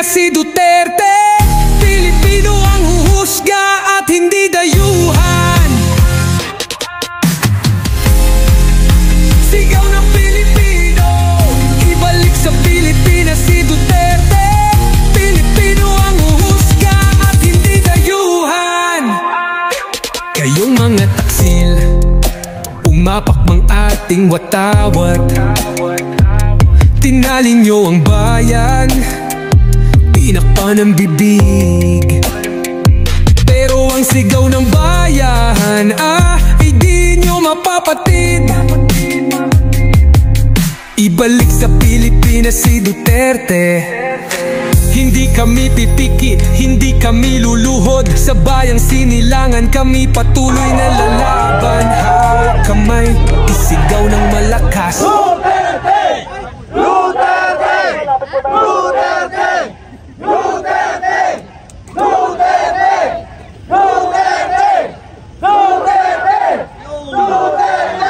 Si Duterte, Pilipino ang huhusga at hindi dayuhan. Sigaw ng Pilipino, ibalik sa Pilipinas si Duterte, Pilipino ang huhusga at hindi dayuhan. Kayong mga taksil, umapak mang ating watawat, tinalin nyo ang bayan, tinakpan ang bibig. Pero ang sigaw ng bayan, ay di nyo mapapatid. Ibalik sa Pilipinas si Duterte. Hindi kami pipikit, hindi kami luluhod. Sa bayang sinilangan kami patuloy na lalaban. Hawak kamay, isigaw ng malakas. Duterte! Duterte! Duterte! Duterte! Duterte! Duterte! Duterte!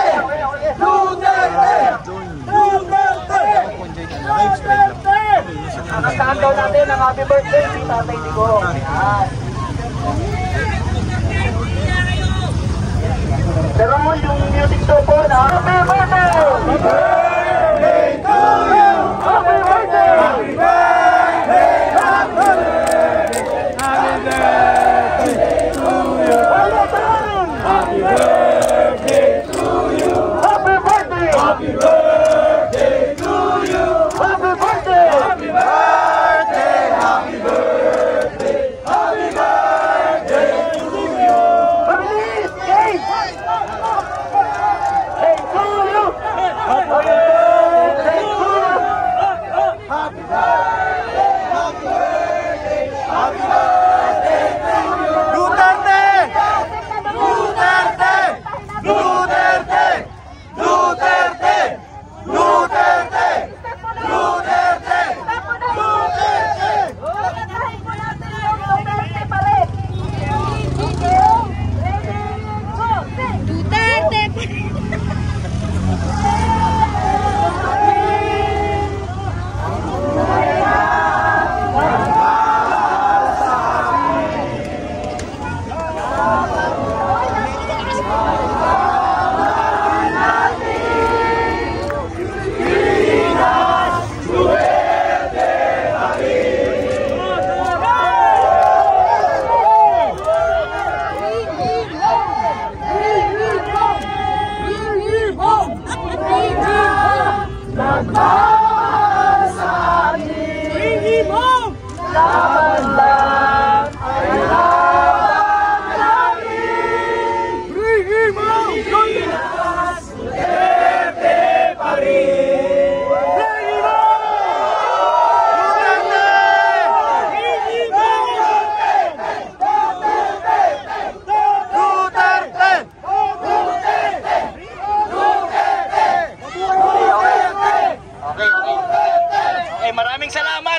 Duterte! Duterte! Nakasaan daw natin ang happy birthday si Tatay Digong. Ayan. Pero mo yung music to po na happy birthday! Happy birthday to you! Happy birthday! Happy birthday! Happy birthday to you! Happy birthday to you! Happy birthday! Happy birthday to you! Happy birthday! Happy birthday! Happy birthday! Happy birthday to you! Release! Hey! Hey to you! Happy birthday to you! Happy birthday! Happy birthday! Happy birthday to you! Duterte! Duterte! Duterte! Duterte! Duterte! Duterte!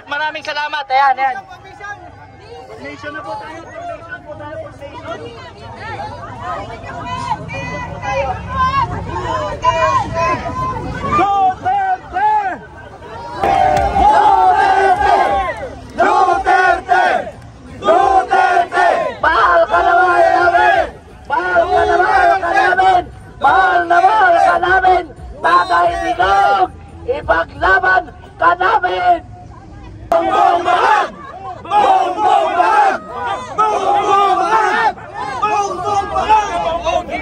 Maraming salamat. Ayan, ayan. Formation na po tayo. Formation po tayo. Formation. Duterte! Duterte! Duterte! Duterte! Mahal ka naman namin! Mahal ka naman ka namin! Mahal naman ka namin! Tatay Digong! Ipaglaban ka namin! Bongbong Bahag! Bongbong Bahag! Bongbong Bahag! Bongbong Bahag!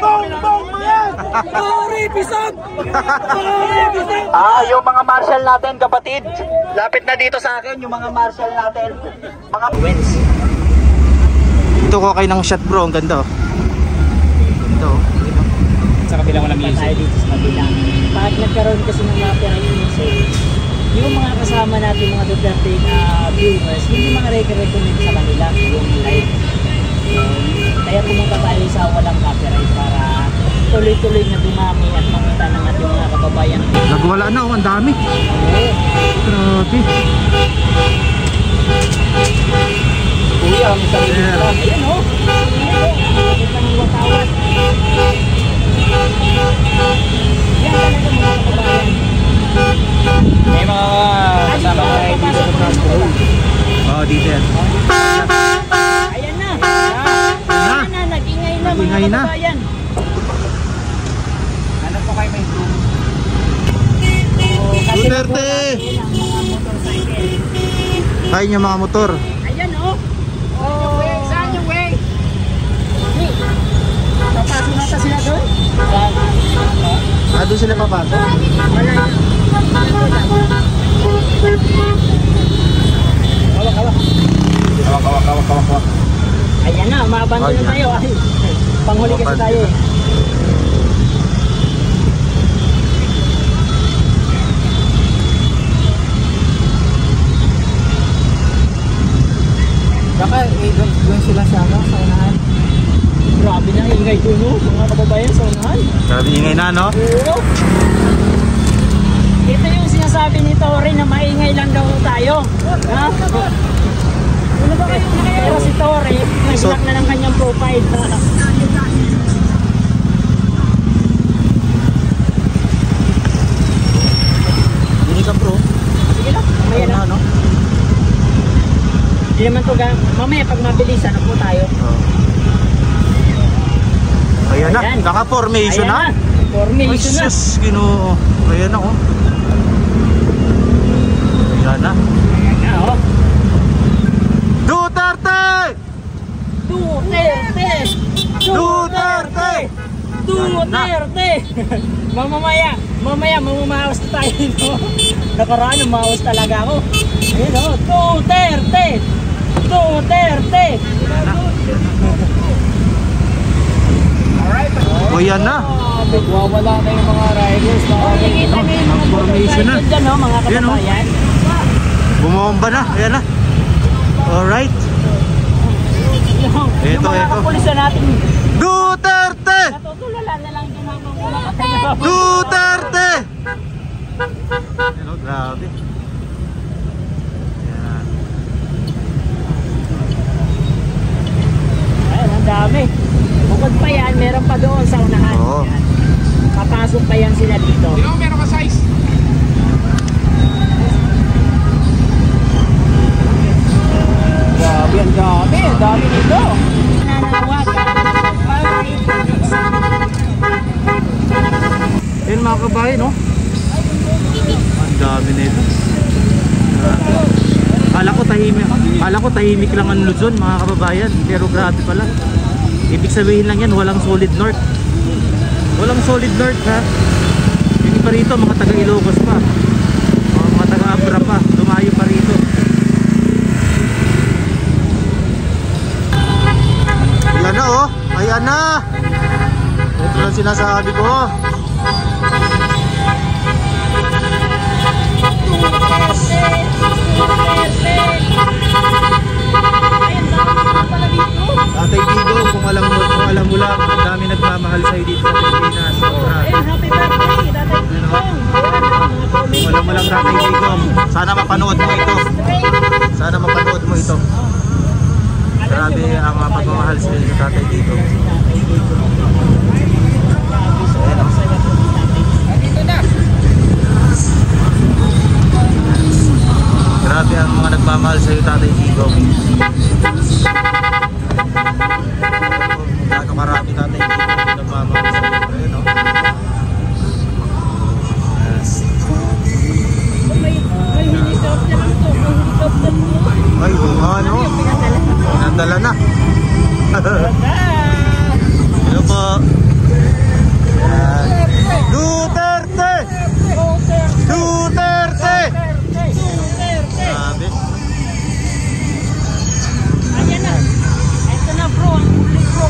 Bongbong Bahag! Paripisag! Paripisag! Yung mga marshal natin, kapatid, lapit na dito sa akin yung mga marshal natin. Mga wins. Ito ko kayo ng shot bro, ang ganda. Ito. Sa kabilang walang music. Tayo dito sa kabilang. Pag nagkaroon kasi ng mga music, yung mga kasama natin, mga Duterte na viewers, hindi mga recommend sa kanila yung live. Kaya pumunta tayo sa walang copyright para tuloy-tuloy na dumami at makita ng ating mga kapatid. wala na, ang dami. Grabe. Kuya, may sarili ka. Ayan o. Bakit lang yung watawat? Yan talaga mga kababayan. May mga kasama ko ay dito sa front row. Oo, dito yan. Ayan na. Ayan na, nag-ingay na mga kababayan. Hanap po kayo may zoom. Duterte! Kain yung mga motor. Ayan o. Saan yung way? Papasok na ta sila doon? Doon sila papasok? Wala na. Hawak. Ayan na, maabandon na tayo. Ay, panghuli kasi tayo eh. Baka doon sila sa unahan. Grabe na ingay doon no, mga kababayan sa unahan. Grabe ingay na, no? Oo. Ito yung sinasabi ni Tori na maingay lang daw tayo. Ha? Pero si Tori, nag-lock na ng kanyang profile. Hindi ka bro. Sige lang, mamaya lang. Ano? Hindi naman to mamaya pag mabilisan na po tayo. Ayan na, Ayan. naka-formation na. Formation na. Ay, sus, Ginoo. Ayan na, oh. Ayan na. Ayan na, oh. Duterte! Duterte! Duterte! Duterte! mamaya mamamawas na tayo dito. Nakaraan, umawas talaga ako. Ayan o, Duterte! Duterte! O yan na. Nagwawala na yung mga riders. Nakikita nyo yung mga Formation na. dyan, no, mga Ayan, oh. kababayan. Bumomba na. Ayan na. Alright. Yung mga kapulisan natin, Duterte! natutulala na lang din habang wala. Duterte! Ayan o, grabe. Ayan. Ayan, ang dami. Bukod pa yan, meron pa doon sa unahan. Oo. Yan. Papasok pa yan sila dito. Meron ka size. Grabe, ang dami. Ang dami dito. Nananawagan. Ayan mga kabayan, no? Ang dami na ito. Kala ko tahimik lang ang Luzon mga kababayan. Pero grabe pala. Ibig sabihin lang yan, walang solid north. Walang solid north, ha? Hindi pa rito, mga taga Ilocos pa. Mga taga Abra pa. Lumayo pa rito. Ayan na, oh. Ayan na. Ito lang sinasabi ko. Tatay Digo, kung alam mo lang, ang dami nagmamahal sa'yo dito sa Pilipinas. Happy birthday, Tatay Digong. Kung alam mo lang, Tatay Digo, sana mapanood mo ito. Sana mapanood mo ito. Grabe ang pagmamahal sa'yo dito, Tatay Digo. Grabe ang mga nagmamahal sa'yo, Tatay Digo. Gaano karami, Tatay Digo, nagmamahal sa'yo. Ayun, no? May helicopter lang to. May helicopter mo. Ay, ano? Pinadala na. Hello po. Duterte! Duterte! Grabe. Ayan na. Ito na bro, ang huli bro.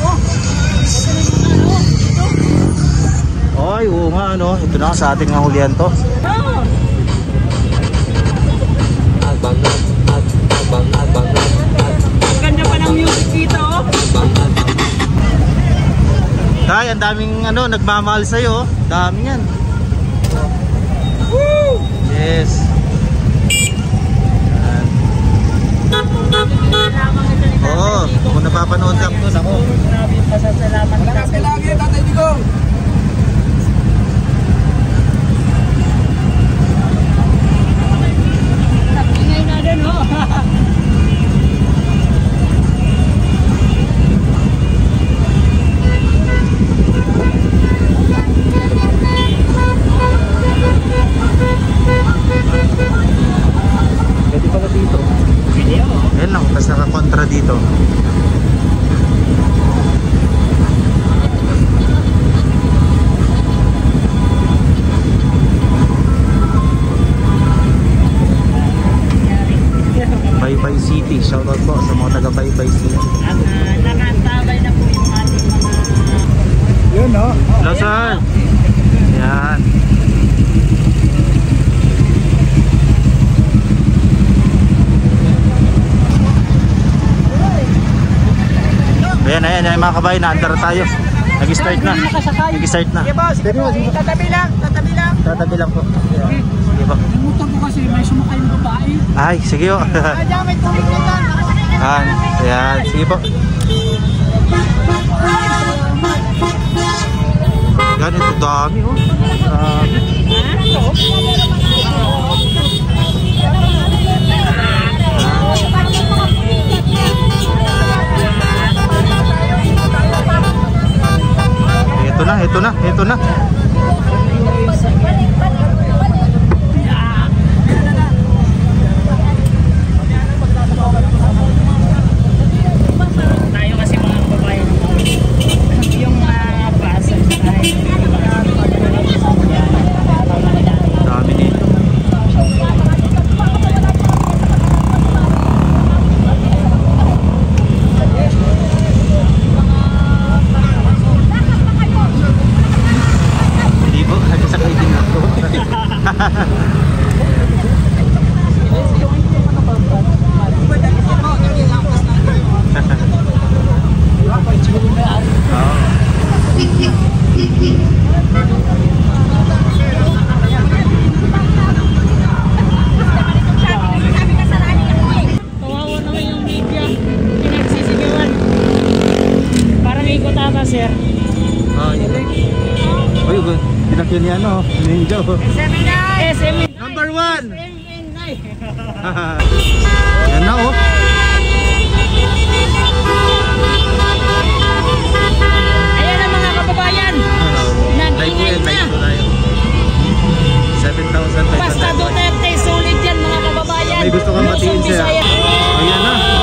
Ito na yung ano. Ito. Ay, oo nga, ano. Ito na sa ating hulihan to. Oh. Ang ganda pa ng music dito oh. Tay, ang daming ano, nagmamahal sa'yo. Dami yan. Yes. Yan. Oo, kung napapanood lang doon ako. Grabe, pasasalamat ka. Lagi, Tatay Digong. Ingay na din, oh. Pwede pala dito. Ayan lang, tapos nakakontra dito. Baybay City, shoutout po sa mga taga Baybay City. At nakatabay na po yung ating mga... Yun, no? Hello sir. Yan. Ayan mga kabayan, naandar tayo. Nag-start na. Nag-start na. Tatabi lang, tatabi lang. Tatabi lang po. Sige po. Namutan ko kasi may sumakay ng babae. Ay, sige po. Diyan, may tubig na dyan. Ayan, sige po. Ganito dami oh. Ito na. Tayo kasi mga kababayan yung bus ay Dami dito. Hindi po, nagsasakay din ako. kawawa naman yung media. Pinagsisigawan. Parang ikot ata, sir. Uy, pinakyan niya ano, ninja. SME. Number 1! SME. Yan na oh. Ayan ang mga kababayan. Nag-ingay Live na. po tayo. 7,500. Basta Duterte, sulit yan mga kababayan. May gusto kang Luzon, matiin, sir. Visayas. Ayan na.